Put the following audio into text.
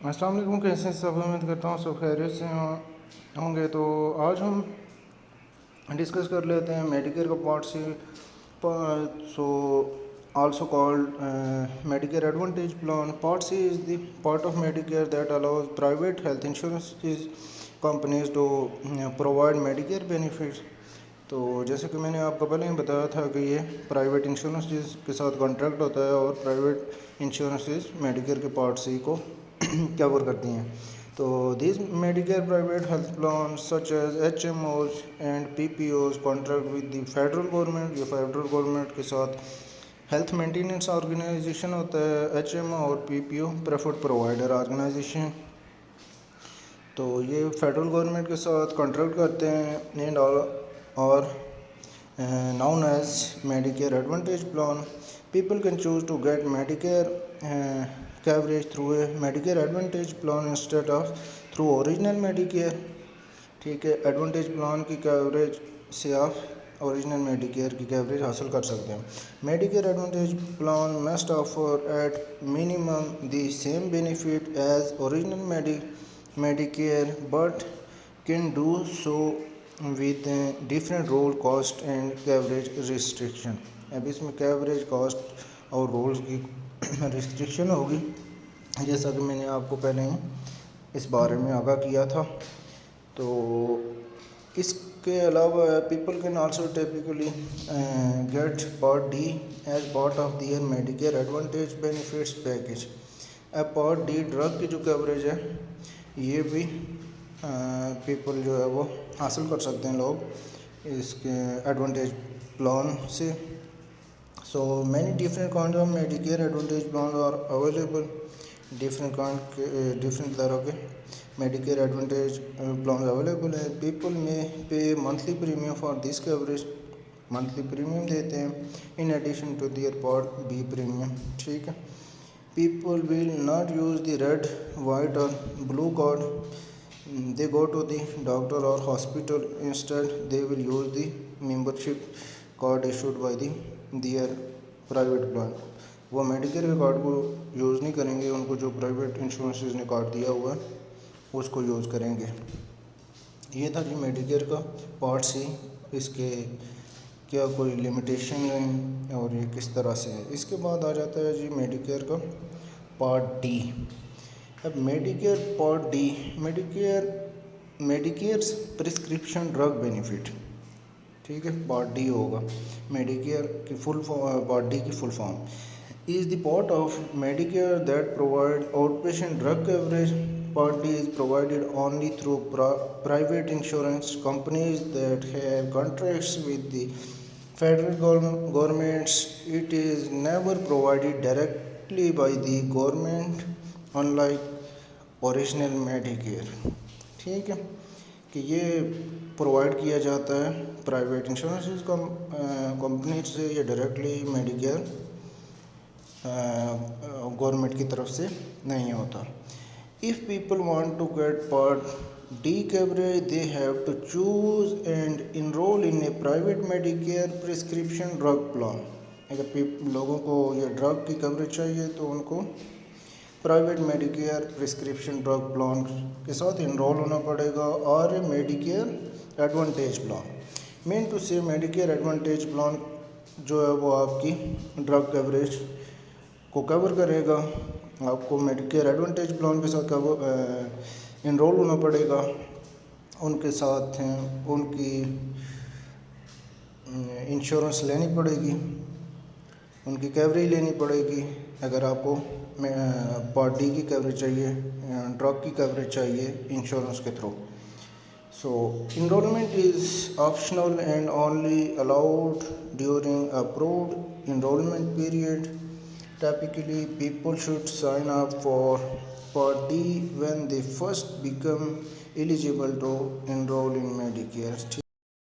अस्सलाम वालेकुम। कैसे हैं सब? उम्मीद करता हूँ सब खैरियत से होंगे। तो आज हम डिस्कस कर लेते हैं मेडिकेयर का part C. So also called Medicare advantage plan. Part C is the part of Medicare that allows private health insurance companies to provide Medicare benefits. तो जैसे कि मैंने आपको पहले ही बताया था कि ये प्राइवेट इंश्योरेंस के साथ कॉन्ट्रैक्ट होता है और प्राइवेट इंश्योरेंस मेडिकेयर के पार्ट सी को कवर करती हैं। तो this Medicare private health plan such as HMOs and PPOs contract with the federal government. ये फेडरल गवर्नमेंट के साथ हेल्थ मेंटेनेंस ऑर्गेनाइजेशन होता है HMO, और PPO प्रेफर्ड प्रोवाइडर ऑर्गेनाइजेशन। तो ये फेडरल गवर्नमेंट के साथ कॉन्ट्रैक्ट करते हैं एंड और known as Medicare Advantage Plan. People can choose to get Medicare coverage through a Medicare Advantage Plan instead of through original Medicare. ठीक है, एडवांटेज प्लान की कवरेज से आप ओरिजिनल मेडिकेयर की कवरेज हासिल कर सकते हैं। Medicare advantage plan must offer at minimum the same benefit as original Medicare but can do so with different rule cost and coverage restriction. अब इसमें कवरेज कॉस्ट और रोल्स की रिस्ट्रिक्शन होगी, जैसा कि मैंने आपको पहले ही इस बारे में आगाह किया था। तो इसके अलावा people can also typically get part D as part of their Medicare advantage benefits package. अब पार्ट डी ड्रग की जो कवरेज है ये भी पीपल जो है वो हासिल कर सकते हैं लोग इसके एडवांटेज प्लान से। So many different kind of Medicare advantage plan are available. Different तरह के मेडिकेयर एडवांटेज प्लान अवेलेबल है। People may pay monthly premium for this coverage. Monthly premium देते हैं in addition to their part B premium. ठीक है, people will not use the red, white और blue card. They go to the doctor or hospital. Instead they will use the membership card issued by their private plan. वो Medicare के card को use नहीं करेंगे, उनको जो private insurances ने card दिया हुआ है उसको यूज़ करेंगे। ये था जी मेडिकेयर का पार्ट सी। इसके क्या कोई लिमिटेशन है और ये किस तरह से है। इसके बाद आ जाता है जी मेडिकेयर का पार्ट डी। अब Medicare part D, Medicare's prescription drug benefit. ठीक है, पार्ट डी होगा। मेडिकेयर की फुल पार्ट डी की full form is the part of Medicare that provide outpatient drug coverage. Part D is provided only through private insurance companies that have contracts with the federal governments. It is never provided directly by the government unlike original Medicare. ठीक है, कि ये provide किया जाता है private insurance company से, ये directly Medicare government की तरफ से नहीं होता। If people want to get part D coverage they have to choose and enroll in a private Medicare prescription drug plan. अगर लोगों को ये ड्रग की कवरेज चाहिए तो उनको private Medicare prescription drug plan के साथ इनरोल होना पड़ेगा। और Medicare advantage plan mean to say Medicare advantage plan जो है वो आपकी ड्रग कवरेज को कवर करेगा। आपको मेडिकेयर एडवांटेज प्लान के साथ इनरोल होना पड़ेगा, उनके साथ उनकी इंश्योरेंस लेनी पड़ेगी, उनकी कवरेज लेनी पड़ेगी। अगर आपको पार्ट डी की कवरेज चाहिए, ड्रग की कवरेज चाहिए इंश्योरेंस के through. So enrollment is optional and only allowed during approved enrollment period. Typically, people should sign up for Part D when they first become eligible to enroll in Medicare.